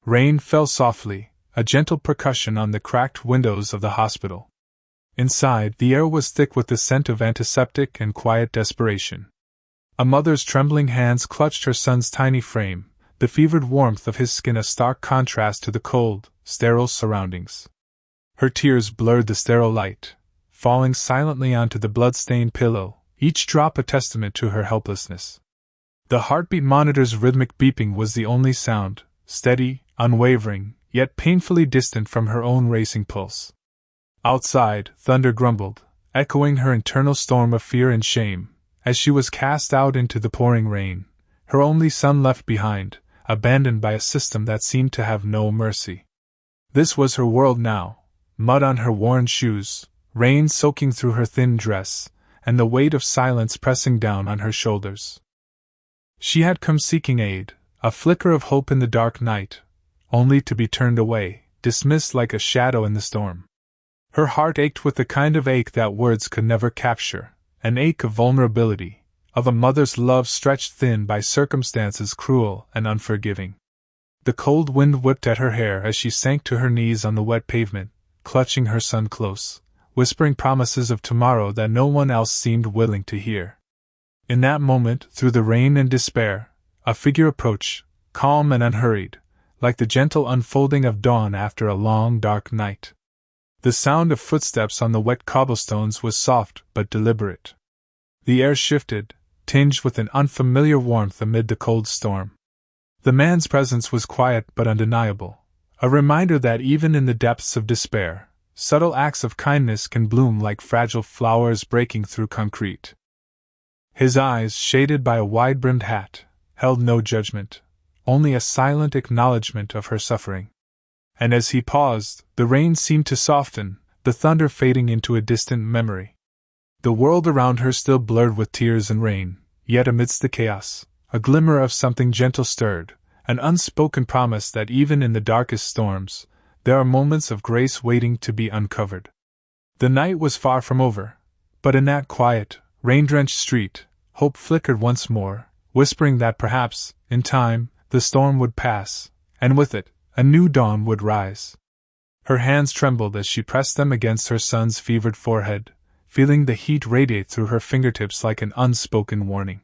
Rain fell softly, a gentle percussion on the cracked windows of the hospital. Inside, the air was thick with the scent of antiseptic and quiet desperation. A mother's trembling hands clutched her son's tiny frame, the fevered warmth of his skin a stark contrast to the cold, sterile surroundings. Her tears blurred the sterile light, falling silently onto the blood-stained pillow, each drop a testament to her helplessness. The heartbeat monitor's rhythmic beeping was the only sound, steady, unwavering, yet painfully distant from her own racing pulse. Outside, thunder grumbled, echoing her internal storm of fear and shame, as she was cast out into the pouring rain, her only son left behind, abandoned by a system that seemed to have no mercy. This was her world now, mud on her worn shoes, rain soaking through her thin dress, and the weight of silence pressing down on her shoulders. She had come seeking aid, a flicker of hope in the dark night, only to be turned away, dismissed like a shadow in the storm. Her heart ached with the kind of ache that words could never capture, an ache of vulnerability, of a mother's love stretched thin by circumstances cruel and unforgiving. The cold wind whipped at her hair as she sank to her knees on the wet pavement, clutching her son close, whispering promises of tomorrow that no one else seemed willing to hear. In that moment, through the rain and despair, a figure approached, calm and unhurried, like the gentle unfolding of dawn after a long dark night. The sound of footsteps on the wet cobblestones was soft but deliberate. The air shifted, tinged with an unfamiliar warmth amid the cold storm. The man's presence was quiet but undeniable, a reminder that even in the depths of despair, subtle acts of kindness can bloom like fragile flowers breaking through concrete. His eyes, shaded by a wide-brimmed hat, held no judgment, only a silent acknowledgment of her suffering. And as he paused, the rain seemed to soften, the thunder fading into a distant memory. The world around her still blurred with tears and rain, yet amidst the chaos, a glimmer of something gentle stirred, an unspoken promise that even in the darkest storms, there are moments of grace waiting to be uncovered. The night was far from over, but in that quiet, rain-drenched street, hope flickered once more, whispering that perhaps, in time, the storm would pass, and with it, a new dawn would rise. Her hands trembled as she pressed them against her son's fevered forehead, feeling the heat radiate through her fingertips like an unspoken warning.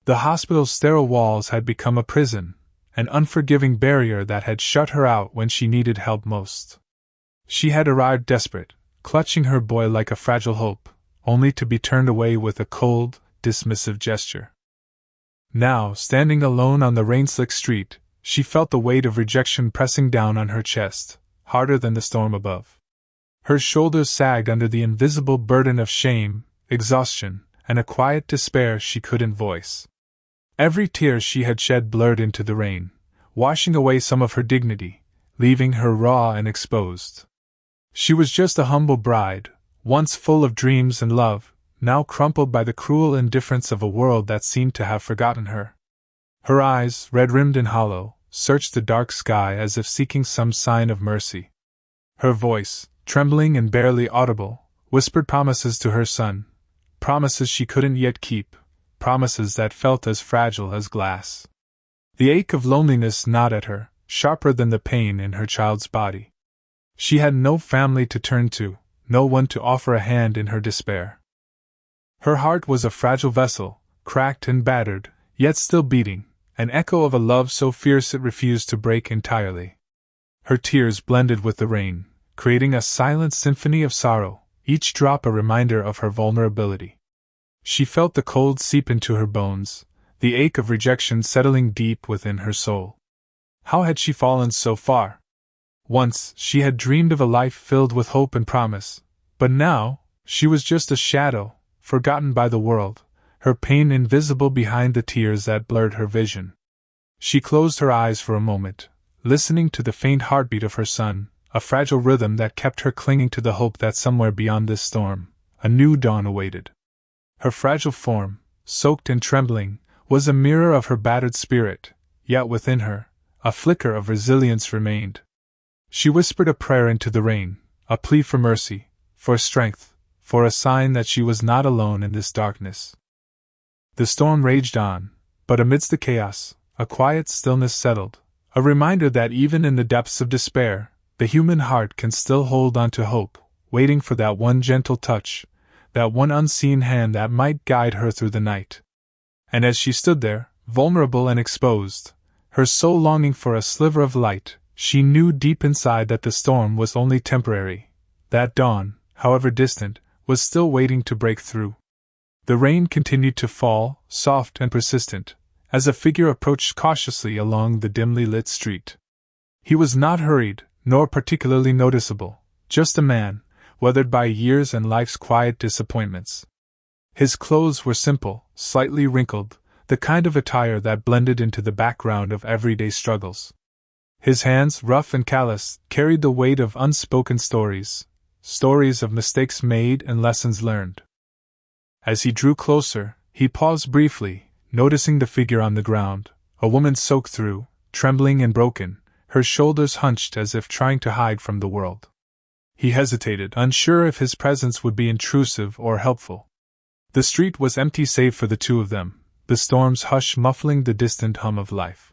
The hospital's sterile walls had become a prison, an unforgiving barrier that had shut her out when she needed help most. She had arrived desperate, clutching her boy like a fragile hope, only to be turned away with a cold, dismissive gesture. Now, standing alone on the rain-slick street, she felt the weight of rejection pressing down on her chest, harder than the storm above. Her shoulders sagged under the invisible burden of shame, exhaustion, and a quiet despair she couldn't voice. Every tear she had shed blurred into the rain, washing away some of her dignity, leaving her raw and exposed. She was just a humble bride, once full of dreams and love, now crumpled by the cruel indifference of a world that seemed to have forgotten her. Her eyes, red-rimmed and hollow, searched the dark sky as if seeking some sign of mercy. Her voice, trembling and barely audible, whispered promises to her son, promises she couldn't yet keep, promises that felt as fragile as glass. The ache of loneliness gnawed at her, sharper than the pain in her child's body. She had no family to turn to, no one to offer a hand in her despair. Her heart was a fragile vessel, cracked and battered, yet still beating, an echo of a love so fierce it refused to break entirely. Her tears blended with the rain, creating a silent symphony of sorrow, each drop a reminder of her vulnerability. She felt the cold seep into her bones, the ache of rejection settling deep within her soul. How had she fallen so far? Once, she had dreamed of a life filled with hope and promise, but now, she was just a shadow, forgotten by the world, her pain invisible behind the tears that blurred her vision. She closed her eyes for a moment, listening to the faint heartbeat of her son, a fragile rhythm that kept her clinging to the hope that somewhere beyond this storm, a new dawn awaited. Her fragile form, soaked and trembling, was a mirror of her battered spirit, yet within her, a flicker of resilience remained. She whispered a prayer into the rain, a plea for mercy, for strength, for a sign that she was not alone in this darkness. The storm raged on, but amidst the chaos, a quiet stillness settled, A reminder that even in the depths of despair, the human heart can still hold on to hope, waiting for that one gentle touch, that one unseen hand that might guide her through the night. And as she stood there, vulnerable and exposed, her soul longing for a sliver of light, she knew deep inside that the storm was only temporary, that dawn, however distant, was still waiting to break through. The rain continued to fall, soft and persistent, as a figure approached cautiously along the dimly lit street. He was not hurried, nor particularly noticeable, just a man, weathered by years and life's quiet disappointments. His clothes were simple, slightly wrinkled, the kind of attire that blended into the background of everyday struggles. His hands, rough and calloused, carried the weight of unspoken stories of mistakes made and lessons learned. As he drew closer, he paused briefly, noticing the figure on the ground, a woman soaked through, trembling and broken, her shoulders hunched as if trying to hide from the world. He hesitated, unsure if his presence would be intrusive or helpful. The street was empty save for the two of them, the storm's hush muffling the distant hum of life.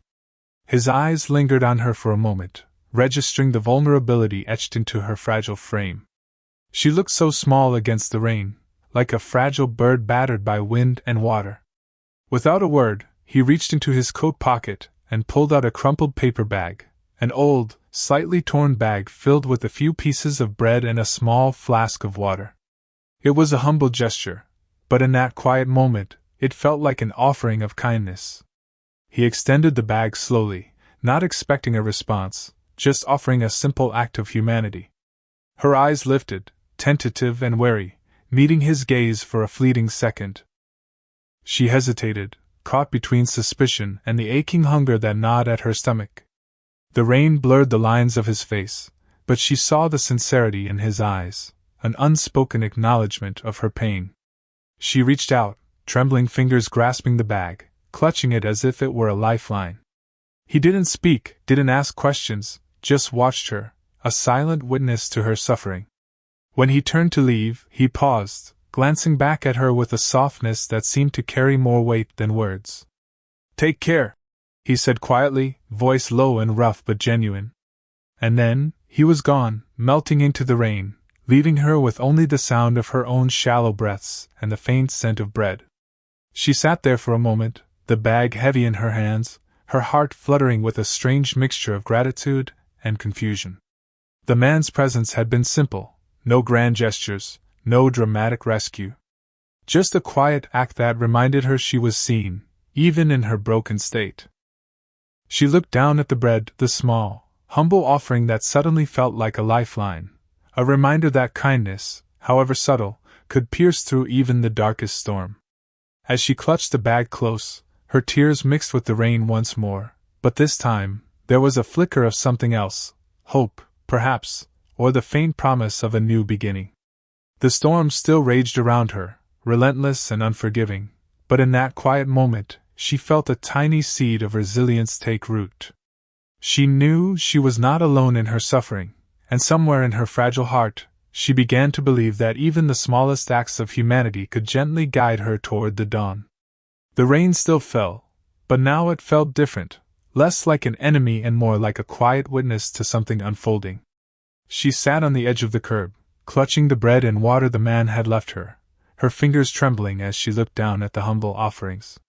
His eyes lingered on her for a moment, registering the vulnerability etched into her fragile frame. She looked so small against the rain, like a fragile bird battered by wind and water. Without a word, he reached into his coat pocket and pulled out a crumpled paper bag, an old, slightly torn bag filled with a few pieces of bread and a small flask of water. It was a humble gesture, but in that quiet moment, it felt like an offering of kindness. He extended the bag slowly, not expecting a response, just offering a simple act of humanity. Her eyes lifted, tentative and wary, meeting his gaze for a fleeting second. She hesitated, caught between suspicion and the aching hunger that gnawed at her stomach. The rain blurred the lines of his face, but she saw the sincerity in his eyes, an unspoken acknowledgement of her pain. She reached out, trembling fingers grasping the bag, clutching it as if it were a lifeline. He didn't speak, didn't ask questions, just watched her, a silent witness to her suffering. When he turned to leave, he paused, glancing back at her with a softness that seemed to carry more weight than words. "Take care," he said quietly, voice low and rough but genuine. And then, he was gone, melting into the rain, leaving her with only the sound of her own shallow breaths and the faint scent of bread. She sat there for a moment, the bag heavy in her hands, her heart fluttering with a strange mixture of gratitude and confusion. The man's presence had been simple, no grand gestures, no dramatic rescue. Just a quiet act that reminded her she was seen, even in her broken state. She looked down at the bread, the small, humble offering that suddenly felt like a lifeline, a reminder that kindness, however subtle, could pierce through even the darkest storm. As she clutched the bag close, her tears mixed with the rain once more, but this time, there was a flicker of something else, hope, perhaps, or the faint promise of a new beginning. The storm still raged around her, relentless and unforgiving, but in that quiet moment, she felt a tiny seed of resilience take root. She knew she was not alone in her suffering, and somewhere in her fragile heart, she began to believe that even the smallest acts of humanity could gently guide her toward the dawn. The rain still fell, but now it felt different, less like an enemy and more like a quiet witness to something unfolding. She sat on the edge of the curb, clutching the bread and water the man had left her, her fingers trembling as she looked down at the humble offerings.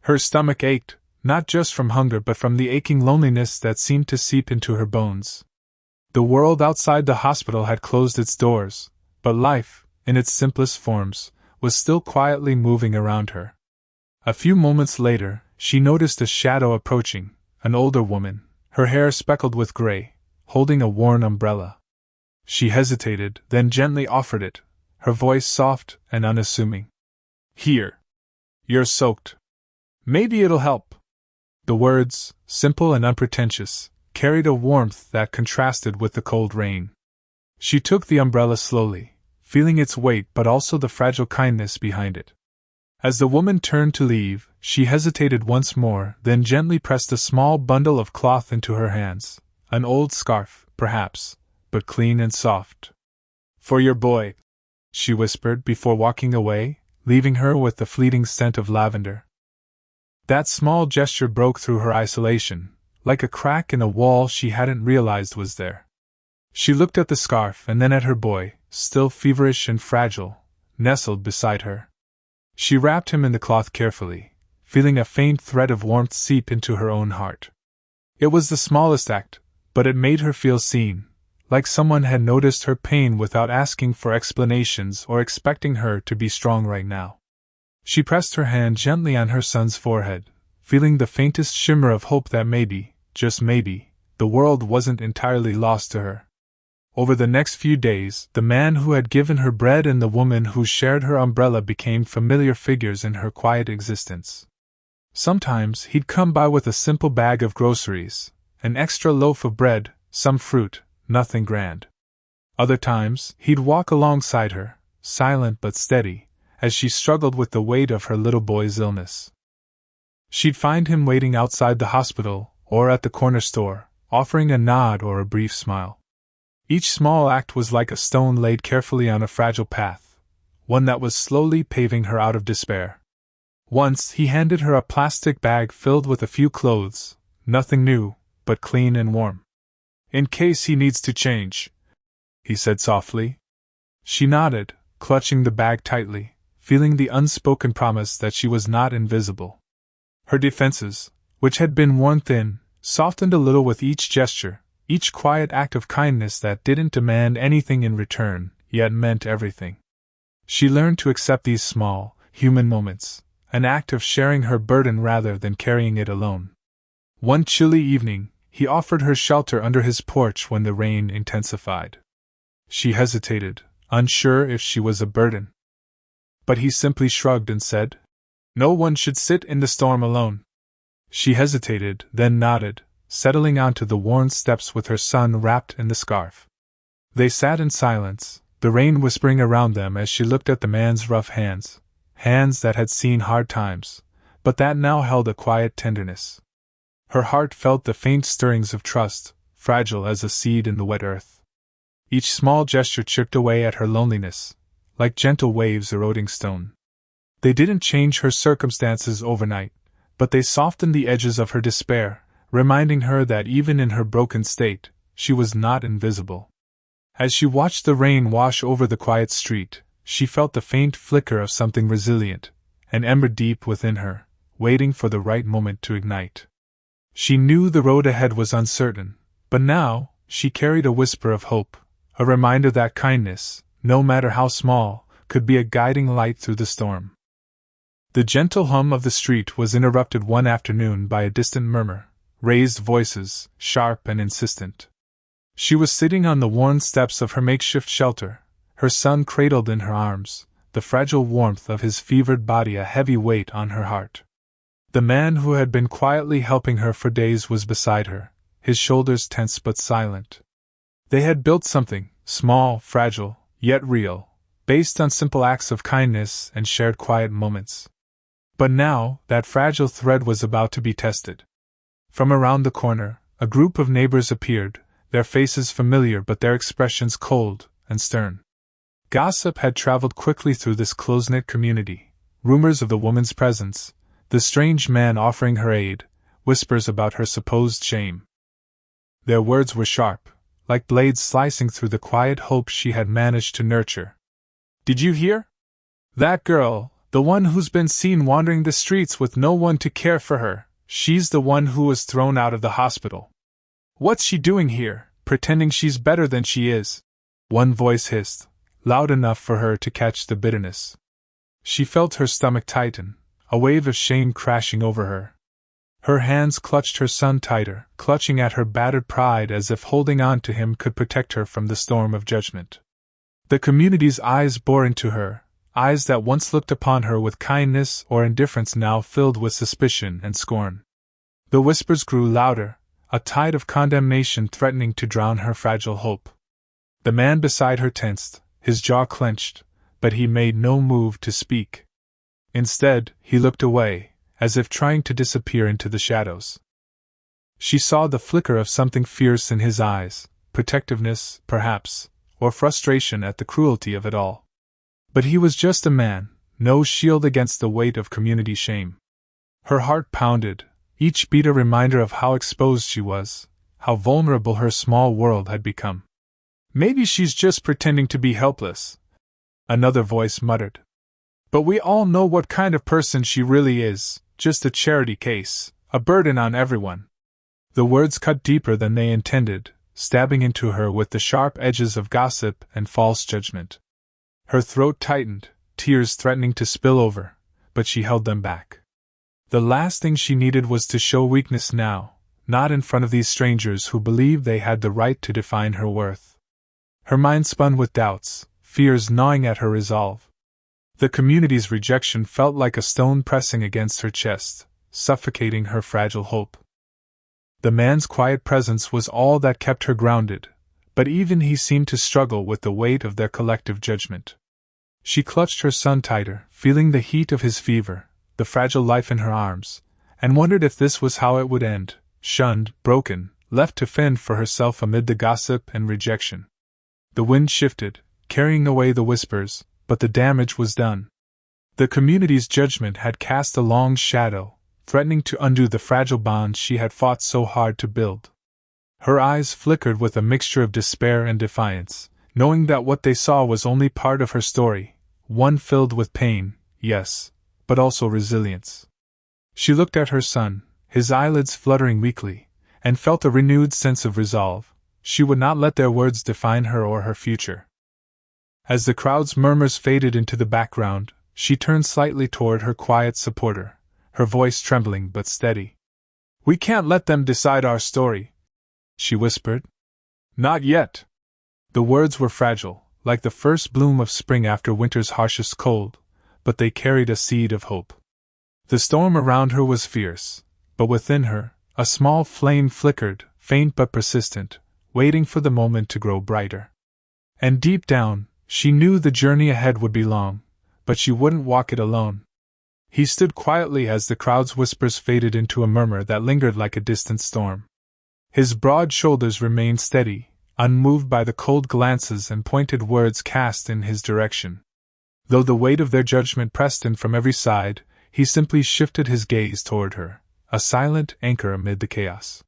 Her stomach ached, not just from hunger but from the aching loneliness that seemed to seep into her bones. The world outside the hospital had closed its doors, but life, in its simplest forms, was still quietly moving around her. A few moments later, she noticed a shadow approaching, an older woman, her hair speckled with gray, holding a worn umbrella. She hesitated, then gently offered it, her voice soft and unassuming. "Here. You're soaked. Maybe it'll help." The words, simple and unpretentious, carried a warmth that contrasted with the cold rain. She took the umbrella slowly, feeling its weight but also the fragile kindness behind it. As the woman turned to leave, she hesitated once more, then gently pressed a small bundle of cloth into her hands, an old scarf, perhaps, but clean and soft. "For your boy," she whispered before walking away, leaving her with the fleeting scent of lavender. That small gesture broke through her isolation, like a crack in a wall she hadn't realized was there. She looked at the scarf and then at her boy, still feverish and fragile, nestled beside her. She wrapped him in the cloth carefully, feeling a faint thread of warmth seep into her own heart. It was the smallest act, but it made her feel seen, like someone had noticed her pain without asking for explanations or expecting her to be strong right now. She pressed her hand gently on her son's forehead, feeling the faintest shimmer of hope that maybe, just maybe, the world wasn't entirely lost to her. Over the next few days, the man who had given her bread and the woman who shared her umbrella became familiar figures in her quiet existence. Sometimes he'd come by with a simple bag of groceries, an extra loaf of bread, some fruit, nothing grand. Other times, he'd walk alongside her, silent but steady, as she struggled with the weight of her little boy's illness. She'd find him waiting outside the hospital, or at the corner store, offering a nod or a brief smile. Each small act was like a stone laid carefully on a fragile path, one that was slowly paving her out of despair. Once he handed her a plastic bag filled with a few clothes, nothing new, but clean and warm. "In case he needs to change," he said softly. She nodded, clutching the bag tightly, feeling the unspoken promise that she was not invisible. Her defenses, which had been worn thin, softened a little with each gesture, each quiet act of kindness that didn't demand anything in return, yet meant everything. She learned to accept these small, human moments, an act of sharing her burden rather than carrying it alone. One chilly evening, he offered her shelter under his porch when the rain intensified. She hesitated, unsure if she was a burden. But he simply shrugged and said, "No one should sit in the storm alone." She hesitated, then nodded, settling onto the worn steps with her son wrapped in the scarf. They sat in silence, the rain whispering around them as she looked at the man's rough hands, hands that had seen hard times, but that now held a quiet tenderness. Her heart felt the faint stirrings of trust, fragile as a seed in the wet earth. Each small gesture chipped away at her loneliness, like gentle waves eroding stone. They didn't change her circumstances overnight, but they softened the edges of her despair, reminding her that even in her broken state, she was not invisible. As she watched the rain wash over the quiet street, she felt the faint flicker of something resilient, an ember deep within her, waiting for the right moment to ignite. She knew the road ahead was uncertain, but now, she carried a whisper of hope, a reminder that kindness, no matter how small, could be a guiding light through the storm. The gentle hum of the street was interrupted one afternoon by a distant murmur, raised voices, sharp and insistent. She was sitting on the worn steps of her makeshift shelter, her son cradled in her arms, the fragile warmth of his fevered body a heavy weight on her heart. The man who had been quietly helping her for days was beside her, his shoulders tense but silent. They had built something, small, fragile, yet real, based on simple acts of kindness and shared quiet moments. But now, that fragile thread was about to be tested. From around the corner, a group of neighbors appeared, their faces familiar but their expressions cold and stern. Gossip had traveled quickly through this close-knit community, rumors of the woman's presence, the strange man offering her aid, whispers about her supposed shame. Their words were sharp, like blades slicing through the quiet hope she had managed to nurture. "Did you hear? That girl, the one who's been seen wandering the streets with no one to care for her, she's the one who was thrown out of the hospital. What's she doing here, pretending she's better than she is?" One voice hissed, loud enough for her to catch the bitterness. She felt her stomach tighten, a wave of shame crashing over her. Her hands clutched her son tighter, clutching at her battered pride as if holding on to him could protect her from the storm of judgment. The community's eyes bore into her, eyes that once looked upon her with kindness or indifference now filled with suspicion and scorn. The whispers grew louder, a tide of condemnation threatening to drown her fragile hope. The man beside her tensed, his jaw clenched, but he made no move to speak. Instead, he looked away, as if trying to disappear into the shadows. She saw the flicker of something fierce in his eyes, protectiveness, perhaps, or frustration at the cruelty of it all. But he was just a man, no shield against the weight of community shame. Her heart pounded, each beat a reminder of how exposed she was, how vulnerable her small world had become. "Maybe she's just pretending to be helpless," another voice muttered. "But we all know what kind of person she really is, just a charity case, a burden on everyone." The words cut deeper than they intended, stabbing into her with the sharp edges of gossip and false judgment. Her throat tightened, tears threatening to spill over, but she held them back. The last thing she needed was to show weakness now, not in front of these strangers who believed they had the right to define her worth. Her mind spun with doubts, fears gnawing at her resolve. The community's rejection felt like a stone pressing against her chest, suffocating her fragile hope. The man's quiet presence was all that kept her grounded, but even he seemed to struggle with the weight of their collective judgment. She clutched her son tighter, feeling the heat of his fever, the fragile life in her arms, and wondered if this was how it would end, shunned, broken, left to fend for herself amid the gossip and rejection. The wind shifted, carrying away the whispers, but the damage was done. The community's judgment had cast a long shadow, threatening to undo the fragile bonds she had fought so hard to build. Her eyes flickered with a mixture of despair and defiance, knowing that what they saw was only part of her story, one filled with pain, yes, but also resilience. She looked at her son, his eyelids fluttering weakly, and felt a renewed sense of resolve. She would not let their words define her or her future. As the crowd's murmurs faded into the background, she turned slightly toward her quiet supporter, her voice trembling but steady. "We can't let them decide our story," she whispered. "Not yet." The words were fragile, like the first bloom of spring after winter's harshest cold, but they carried a seed of hope. The storm around her was fierce, but within her, a small flame flickered, faint but persistent, waiting for the moment to grow brighter. And deep down, she knew the journey ahead would be long, but she wouldn't walk it alone. He stood quietly as the crowd's whispers faded into a murmur that lingered like a distant storm. His broad shoulders remained steady, unmoved by the cold glances and pointed words cast in his direction. Though the weight of their judgment pressed in from every side, he simply shifted his gaze toward her, a silent anchor amid the chaos.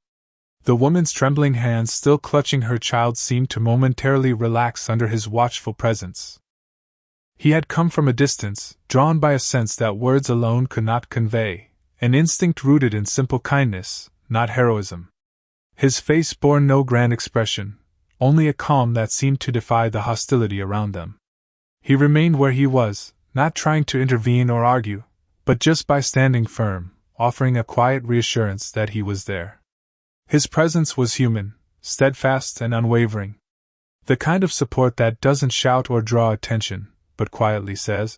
The woman's trembling hands still clutching her child seemed to momentarily relax under his watchful presence. He had come from a distance, drawn by a sense that words alone could not convey, an instinct rooted in simple kindness, not heroism. His face bore no grand expression, only a calm that seemed to defy the hostility around them. He remained where he was, not trying to intervene or argue, but just by standing firm, offering a quiet reassurance that he was there. His presence was human, steadfast and unwavering. The kind of support that doesn't shout or draw attention, but quietly says,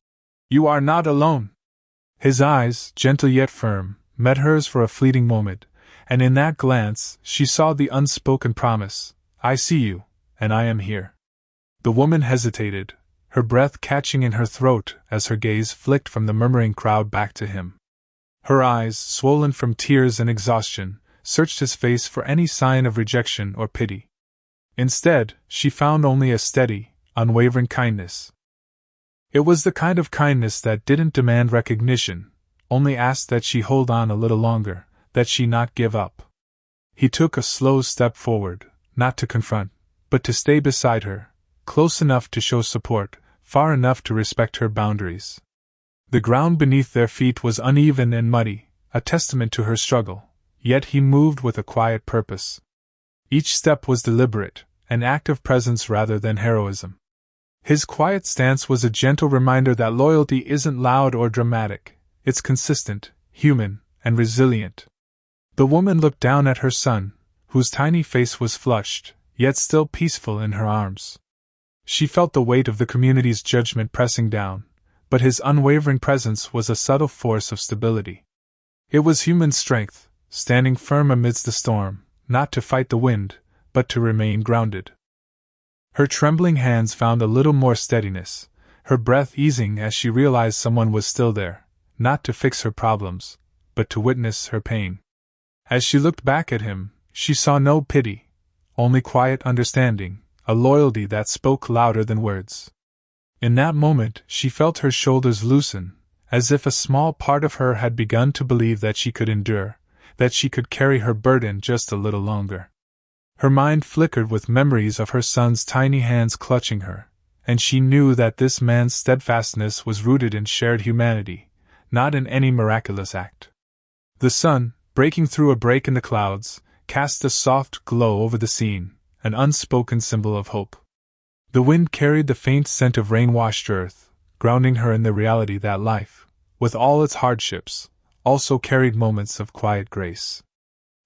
"You are not alone." His eyes, gentle yet firm, met hers for a fleeting moment, and in that glance she saw the unspoken promise, "I see you, and I am here." The woman hesitated, her breath catching in her throat as her gaze flicked from the murmuring crowd back to him. Her eyes, swollen from tears and exhaustion, searched his face for any sign of rejection or pity. Instead, she found only a steady, unwavering kindness. It was the kind of kindness that didn't demand recognition, only asked that she hold on a little longer, that she not give up. He took a slow step forward, not to confront, but to stay beside her, close enough to show support, far enough to respect her boundaries. The ground beneath their feet was uneven and muddy, a testament to her struggle, yet he moved with a quiet purpose. Each step was deliberate, an act of presence rather than heroism. His quiet stance was a gentle reminder that loyalty isn't loud or dramatic, it's consistent, human, and resilient. The woman looked down at her son, whose tiny face was flushed, yet still peaceful in her arms. She felt the weight of the community's judgment pressing down, but his unwavering presence was a subtle force of stability. It was human strength, standing firm amidst the storm, not to fight the wind, but to remain grounded. Her trembling hands found a little more steadiness, her breath easing as she realized someone was still there, not to fix her problems, but to witness her pain. As she looked back at him, she saw no pity, only quiet understanding, a loyalty that spoke louder than words. In that moment, she felt her shoulders loosen, as if a small part of her had begun to believe that she could endure, that she could carry her burden just a little longer. Her mind flickered with memories of her son's tiny hands clutching her, and she knew that this man's steadfastness was rooted in shared humanity, not in any miraculous act. The sun, breaking through a break in the clouds, cast a soft glow over the scene, an unspoken symbol of hope. The wind carried the faint scent of rain-washed earth, grounding her in the reality that life, with all its hardships, also carried moments of quiet grace.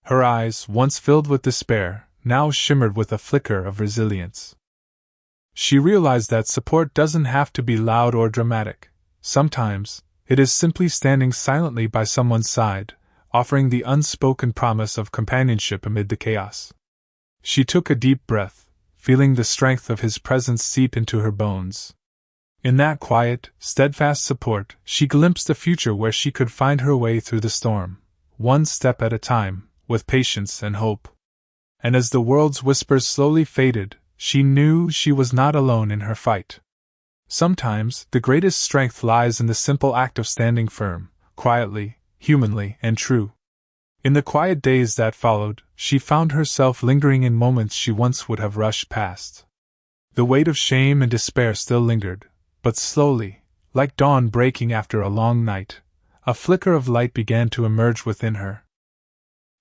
Her eyes, once filled with despair, now shimmered with a flicker of resilience. She realized that support doesn't have to be loud or dramatic. Sometimes, it is simply standing silently by someone's side, offering the unspoken promise of companionship amid the chaos. She took a deep breath, feeling the strength of his presence seep into her bones. In that quiet, steadfast support, she glimpsed a future where she could find her way through the storm, one step at a time, with patience and hope. And as the world's whispers slowly faded, she knew she was not alone in her fight. Sometimes, the greatest strength lies in the simple act of standing firm, quietly, humanly, and true. In the quiet days that followed, she found herself lingering in moments she once would have rushed past. The weight of shame and despair still lingered, but slowly, like dawn breaking after a long night, a flicker of light began to emerge within her.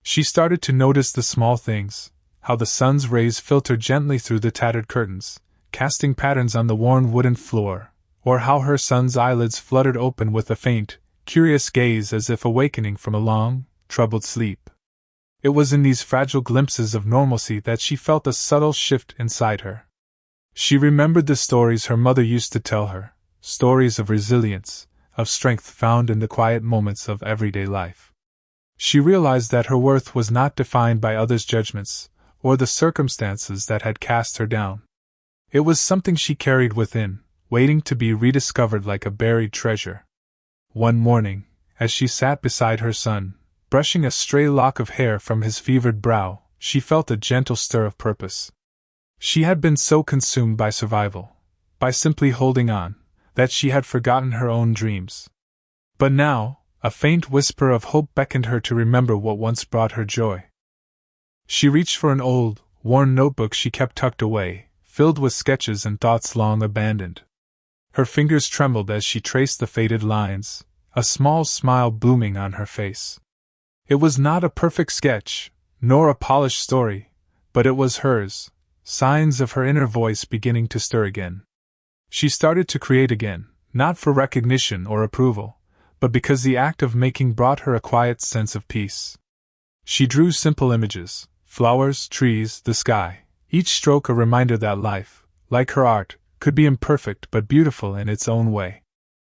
She started to notice the small things, how the sun's rays filtered gently through the tattered curtains, casting patterns on the worn wooden floor, or how her son's eyelids fluttered open with a faint, curious gaze as if awakening from a long, troubled sleep. It was in these fragile glimpses of normalcy that she felt a subtle shift inside her. She remembered the stories her mother used to tell her, stories of resilience, of strength found in the quiet moments of everyday life. She realized that her worth was not defined by others' judgments, or the circumstances that had cast her down. It was something she carried within, waiting to be rediscovered like a buried treasure. One morning, as she sat beside her son, brushing a stray lock of hair from his fevered brow, she felt a gentle stir of purpose. She had been so consumed by survival, by simply holding on, that she had forgotten her own dreams. But now, a faint whisper of hope beckoned her to remember what once brought her joy. She reached for an old, worn notebook she kept tucked away, filled with sketches and thoughts long abandoned. Her fingers trembled as she traced the faded lines, a small smile blooming on her face. It was not a perfect sketch, nor a polished story, but it was hers, signs of her inner voice beginning to stir again. She started to create again, not for recognition or approval, but because the act of making brought her a quiet sense of peace. She drew simple images, flowers, trees, the sky, each stroke a reminder that life, like her art, could be imperfect but beautiful in its own way.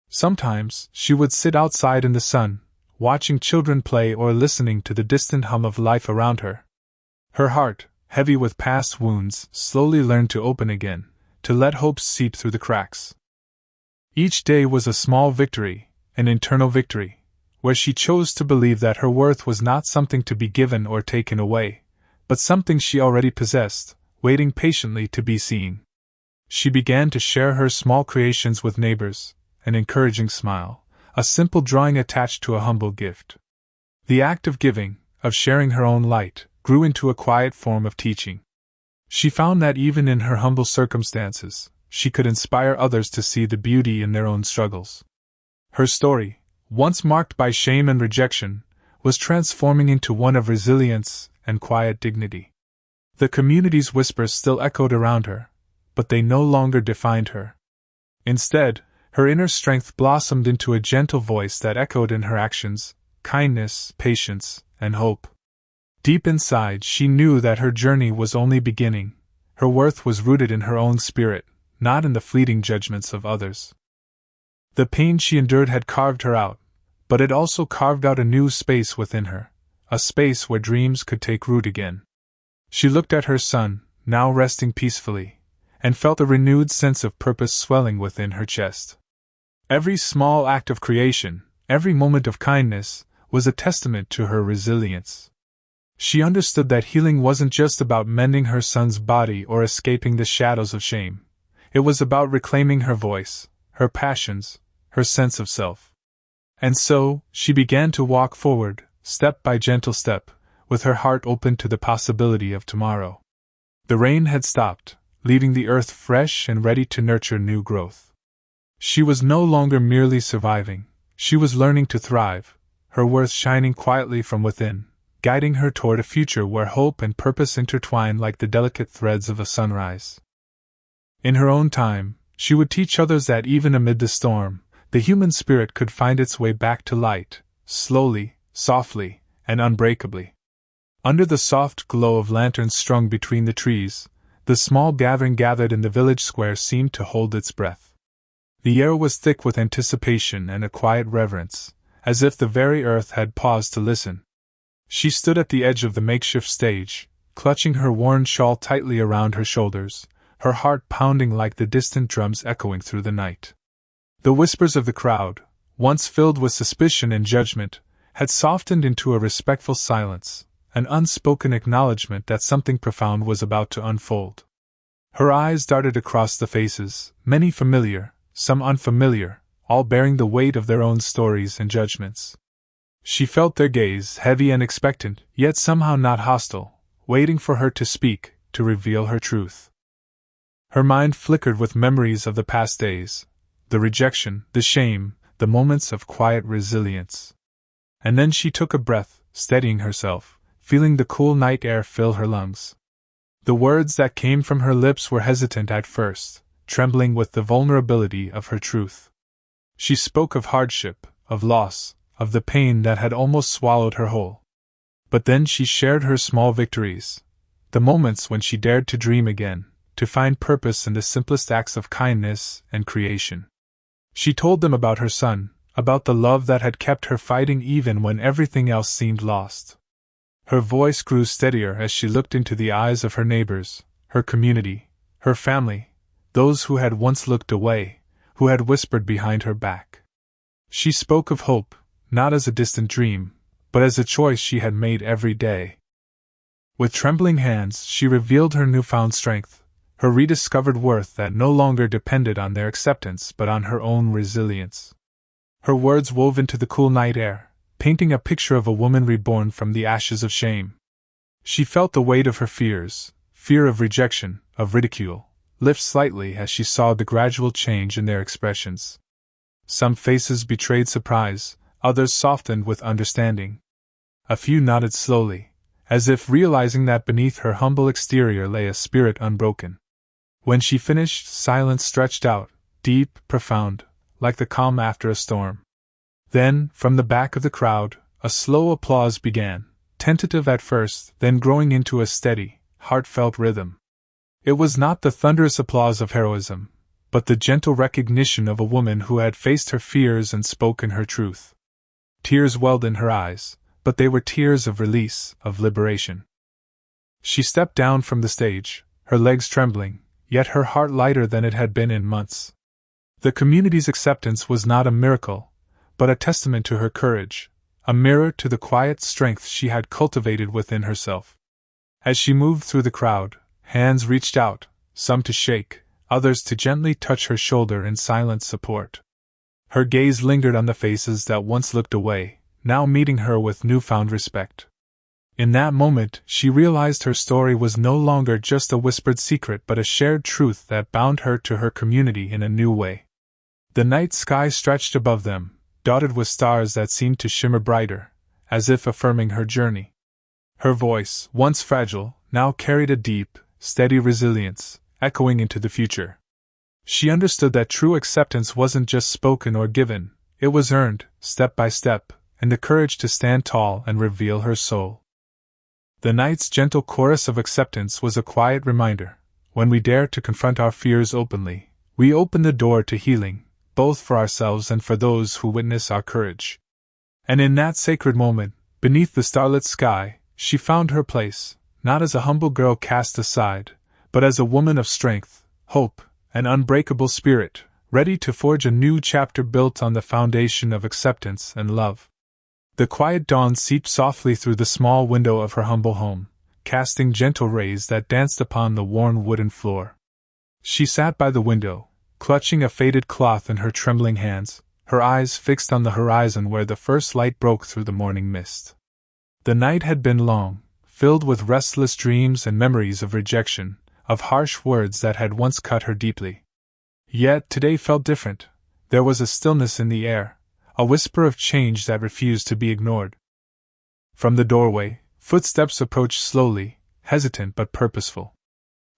Sometimes, she would sit outside in the sun, watching children play or listening to the distant hum of life around her. Her heart, heavy with past wounds, slowly learned to open again, to let hope seep through the cracks. Each day was a small victory, an internal victory, where she chose to believe that her worth was not something to be given or taken away, but something she already possessed, waiting patiently to be seen. She began to share her small creations with neighbors, an encouraging smile, a simple drawing attached to a humble gift. The act of giving, of sharing her own light, grew into a quiet form of teaching. She found that even in her humble circumstances, she could inspire others to see the beauty in their own struggles. Her story, once marked by shame and rejection, was transforming into one of resilience and quiet dignity. The community's whispers still echoed around her, but they no longer defined her. Instead, her inner strength blossomed into a gentle voice that echoed in her actions, kindness, patience, and hope. Deep inside, she knew that her journey was only beginning. Her worth was rooted in her own spirit, not in the fleeting judgments of others. The pain she endured had carved her out, but it also carved out a new space within her, a space where dreams could take root again. She looked at her son, now resting peacefully, and felt a renewed sense of purpose swelling within her chest. Every small act of creation, every moment of kindness, was a testament to her resilience. She understood that healing wasn't just about mending her son's body or escaping the shadows of shame. It was about reclaiming her voice, her passions, her sense of self. And so, she began to walk forward, step by gentle step, with her heart open to the possibility of tomorrow. The rain had stopped, leaving the earth fresh and ready to nurture new growth. She was no longer merely surviving, she was learning to thrive, her worth shining quietly from within, guiding her toward a future where hope and purpose intertwine like the delicate threads of a sunrise. In her own time, she would teach others that even amid the storm, the human spirit could find its way back to light, slowly, softly, and unbreakably. Under the soft glow of lanterns strung between the trees, the small gathering gathered in the village square seemed to hold its breath. The air was thick with anticipation and a quiet reverence, as if the very earth had paused to listen. She stood at the edge of the makeshift stage, clutching her worn shawl tightly around her shoulders, her heart pounding like the distant drums echoing through the night. The whispers of the crowd, once filled with suspicion and judgment, had softened into a respectful silence, an unspoken acknowledgement that something profound was about to unfold. Her eyes darted across the faces, many familiar, some unfamiliar, all bearing the weight of their own stories and judgments. She felt their gaze, heavy and expectant, yet somehow not hostile, waiting for her to speak, to reveal her truth. Her mind flickered with memories of the past days, the rejection, the shame, the moments of quiet resilience. And then she took a breath, steadying herself, feeling the cool night air fill her lungs. The words that came from her lips were hesitant at first, trembling with the vulnerability of her truth. She spoke of hardship, of loss, of the pain that had almost swallowed her whole. But then she shared her small victories, the moments when she dared to dream again, to find purpose in the simplest acts of kindness and creation. She told them about her son, about the love that had kept her fighting even when everything else seemed lost. Her voice grew steadier as she looked into the eyes of her neighbors, her community, her family, those who had once looked away, who had whispered behind her back. She spoke of hope, not as a distant dream, but as a choice she had made every day. With trembling hands, she revealed her newfound strength, her rediscovered worth that no longer depended on their acceptance but on her own resilience. Her words wove into the cool night air, painting a picture of a woman reborn from the ashes of shame. She felt the weight of her fears, fear of rejection, of ridicule, lift slightly as she saw the gradual change in their expressions. Some faces betrayed surprise, others softened with understanding. A few nodded slowly, as if realizing that beneath her humble exterior lay a spirit unbroken. When she finished, silence stretched out, deep, profound, like the calm after a storm. Then, from the back of the crowd, a slow applause began, tentative at first, then growing into a steady, heartfelt rhythm. It was not the thunderous applause of heroism, but the gentle recognition of a woman who had faced her fears and spoken her truth. Tears welled in her eyes, but they were tears of release, of liberation. She stepped down from the stage, her legs trembling, yet her heart lighter than it had been in months. The community's acceptance was not a miracle, but a testament to her courage, a mirror to the quiet strength she had cultivated within herself. As she moved through the crowd, hands reached out, some to shake, others to gently touch her shoulder in silent support. Her gaze lingered on the faces that once looked away, now meeting her with newfound respect. In that moment, she realized her story was no longer just a whispered secret but a shared truth that bound her to her community in a new way. The night sky stretched above them, dotted with stars that seemed to shimmer brighter, as if affirming her journey. Her voice, once fragile, now carried a deep, steady resilience, echoing into the future. She understood that true acceptance wasn't just spoken or given, it was earned, step by step, and the courage to stand tall and reveal her soul. The night's gentle chorus of acceptance was a quiet reminder: when we dare to confront our fears openly, we open the door to healing, both for ourselves and for those who witness our courage. And in that sacred moment, beneath the starlit sky, she found her place, not as a humble girl cast aside, but as a woman of strength, hope, and unbreakable spirit, ready to forge a new chapter built on the foundation of acceptance and love. The quiet dawn seeped softly through the small window of her humble home, casting gentle rays that danced upon the worn wooden floor. She sat by the window, clutching a faded cloth in her trembling hands, her eyes fixed on the horizon where the first light broke through the morning mist. The night had been long, filled with restless dreams and memories of rejection, of harsh words that had once cut her deeply. Yet today felt different. There was a stillness in the air, a whisper of change that refused to be ignored. From the doorway, footsteps approached slowly, hesitant but purposeful.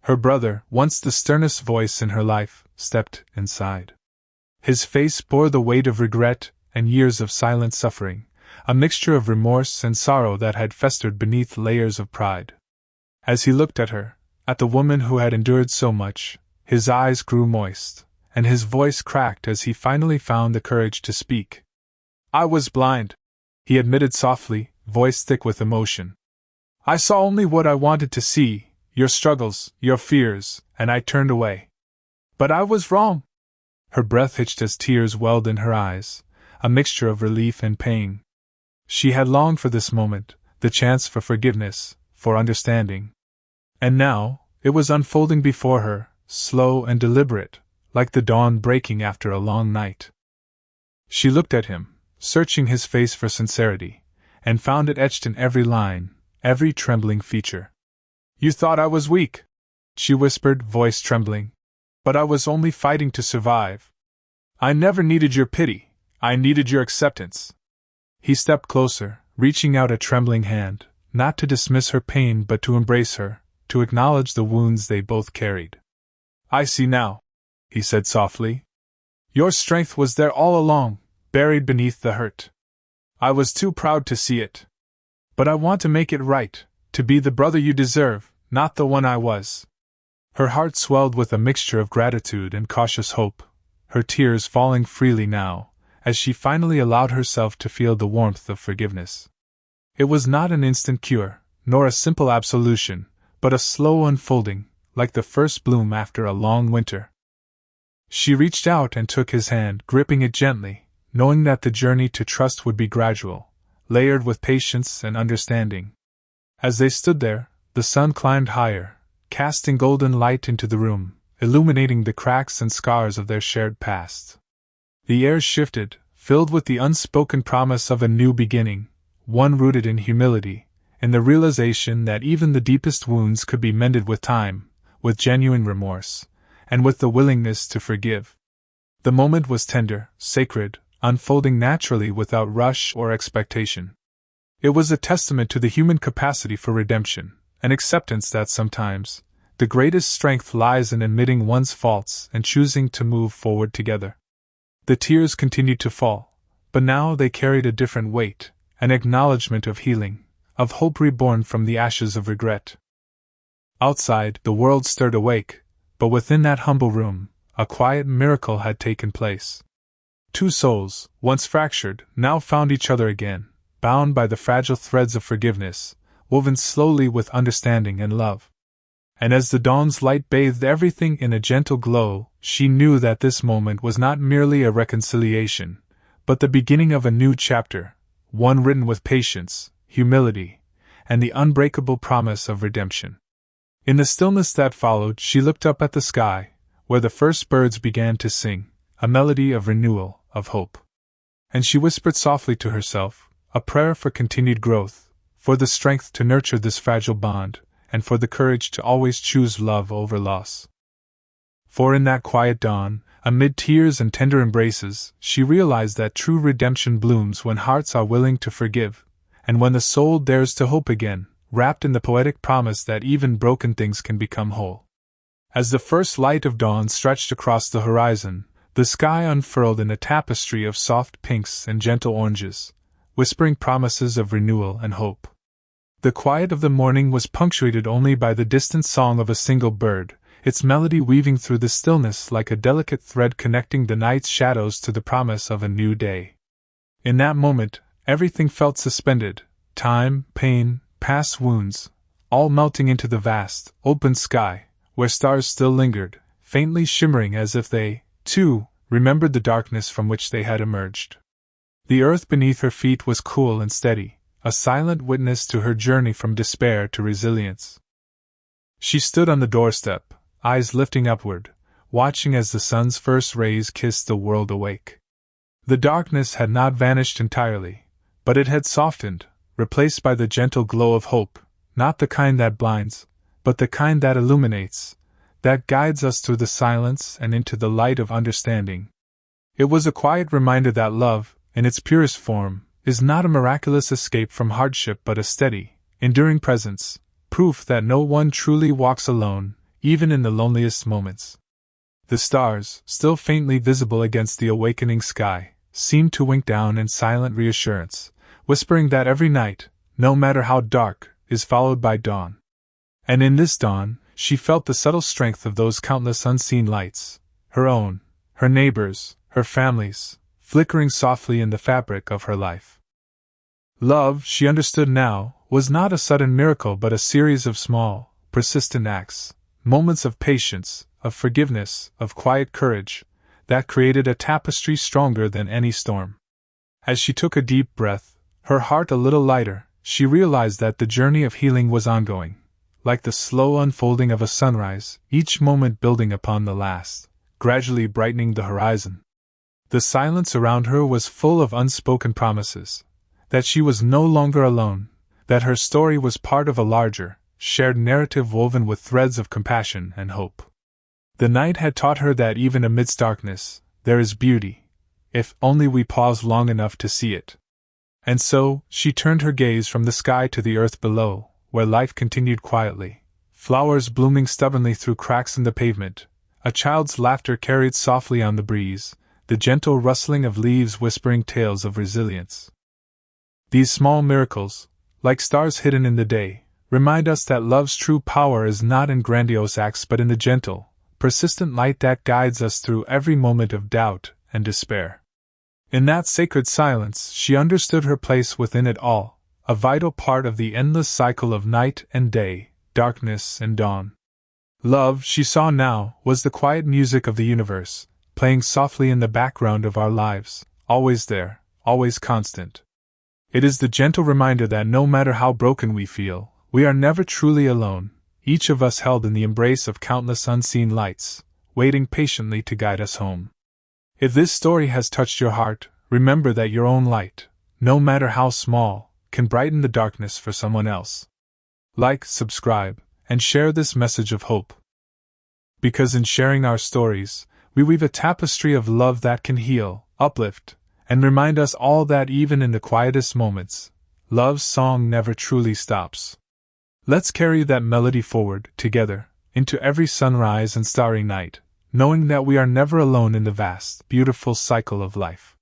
Her brother, once the sternest voice in her life, stepped inside. His face bore the weight of regret and years of silent suffering, a mixture of remorse and sorrow that had festered beneath layers of pride. As he looked at her, at the woman who had endured so much, his eyes grew moist, and his voice cracked as he finally found the courage to speak. "I was blind," he admitted softly, voice thick with emotion. "I saw only what I wanted to see, your struggles, your fears, and I turned away. But I was wrong." Her breath hitched as tears welled in her eyes, a mixture of relief and pain. She had longed for this moment, the chance for forgiveness, for understanding. And now, it was unfolding before her, slow and deliberate, like the dawn breaking after a long night. She looked at him, searching his face for sincerity, and found it etched in every line, every trembling feature. "You thought I was weak," she whispered, voice trembling. "But I was only fighting to survive. I never needed your pity, I needed your acceptance." He stepped closer, reaching out a trembling hand, not to dismiss her pain but to embrace her, to acknowledge the wounds they both carried. "I see now," he said softly. "Your strength was there all along, buried beneath the hurt. I was too proud to see it. But I want to make it right, to be the brother you deserve, not the one I was." Her heart swelled with a mixture of gratitude and cautious hope, her tears falling freely now, as she finally allowed herself to feel the warmth of forgiveness. It was not an instant cure, nor a simple absolution, but a slow unfolding, like the first bloom after a long winter. She reached out and took his hand, gripping it gently, knowing that the journey to trust would be gradual, layered with patience and understanding. As they stood there, the sun climbed higher, casting golden light into the room, illuminating the cracks and scars of their shared past. The air shifted, filled with the unspoken promise of a new beginning, one rooted in humility, in the realization that even the deepest wounds could be mended with time, with genuine remorse, and with the willingness to forgive. The moment was tender, sacred, unfolding naturally without rush or expectation. It was a testament to the human capacity for redemption, an acceptance that sometimes, the greatest strength lies in admitting one's faults and choosing to move forward together. The tears continued to fall, but now they carried a different weight, an acknowledgement of healing, of hope reborn from the ashes of regret. Outside, the world stirred awake, but within that humble room, a quiet miracle had taken place. Two souls, once fractured, now found each other again, bound by the fragile threads of forgiveness, woven slowly with understanding and love. And as the dawn's light bathed everything in a gentle glow, she knew that this moment was not merely a reconciliation, but the beginning of a new chapter, one written with patience, humility, and the unbreakable promise of redemption. In the stillness that followed, she looked up at the sky, where the first birds began to sing, a melody of renewal, of hope. And she whispered softly to herself, a prayer for continued growth, for the strength to nurture this fragile bond, and for the courage to always choose love over loss. For in that quiet dawn, amid tears and tender embraces, she realized that true redemption blooms when hearts are willing to forgive, and when the soul dares to hope again, wrapped in the poetic promise that even broken things can become whole. As the first light of dawn stretched across the horizon, the sky unfurled in a tapestry of soft pinks and gentle oranges, whispering promises of renewal and hope. The quiet of the morning was punctuated only by the distant song of a single bird, its melody weaving through the stillness like a delicate thread connecting the night's shadows to the promise of a new day. In that moment, everything felt suspended, time, pain, past wounds, all melting into the vast, open sky, where stars still lingered, faintly shimmering as if they, too, remembered the darkness from which they had emerged. The earth beneath her feet was cool and steady, a silent witness to her journey from despair to resilience. She stood on the doorstep, eyes lifting upward, watching as the sun's first rays kissed the world awake. The darkness had not vanished entirely, but it had softened, replaced by the gentle glow of hope, not the kind that blinds, but the kind that illuminates, that guides us through the silence and into the light of understanding. It was a quiet reminder that love, in its purest form, is not a miraculous escape from hardship but a steady, enduring presence, proof that no one truly walks alone, even in the loneliest moments. The stars, still faintly visible against the awakening sky, seemed to wink down in silent reassurance, whispering that every night, no matter how dark, is followed by dawn. And in this dawn, she felt the subtle strength of those countless unseen lights, her own, her neighbors', her family's, flickering softly in the fabric of her life. Love, she understood now, was not a sudden miracle but a series of small, persistent acts, moments of patience, of forgiveness, of quiet courage, that created a tapestry stronger than any storm. As she took a deep breath, her heart a little lighter, she realized that the journey of healing was ongoing, like the slow unfolding of a sunrise, each moment building upon the last, gradually brightening the horizon. The silence around her was full of unspoken promises, that she was no longer alone, that her story was part of a larger, shared narrative woven with threads of compassion and hope. The night had taught her that even amidst darkness, there is beauty, if only we pause long enough to see it. And so, she turned her gaze from the sky to the earth below, where life continued quietly, flowers blooming stubbornly through cracks in the pavement, a child's laughter carried softly on the breeze, the gentle rustling of leaves whispering tales of resilience. These small miracles, like stars hidden in the day, remind us that love's true power is not in grandiose acts but in the gentle, persistent light that guides us through every moment of doubt and despair. In that sacred silence, she understood her place within it all, a vital part of the endless cycle of night and day, darkness and dawn. Love, she saw now, was the quiet music of the universe, playing softly in the background of our lives, always there, always constant. It is the gentle reminder that no matter how broken we feel, we are never truly alone, each of us held in the embrace of countless unseen lights, waiting patiently to guide us home. If this story has touched your heart, remember that your own light, no matter how small, can brighten the darkness for someone else. Like, subscribe, and share this message of hope. Because in sharing our stories, we weave a tapestry of love that can heal, uplift, and remind us all that even in the quietest moments, love's song never truly stops. Let's carry that melody forward, together, into every sunrise and starry night, knowing that we are never alone in the vast, beautiful cycle of life.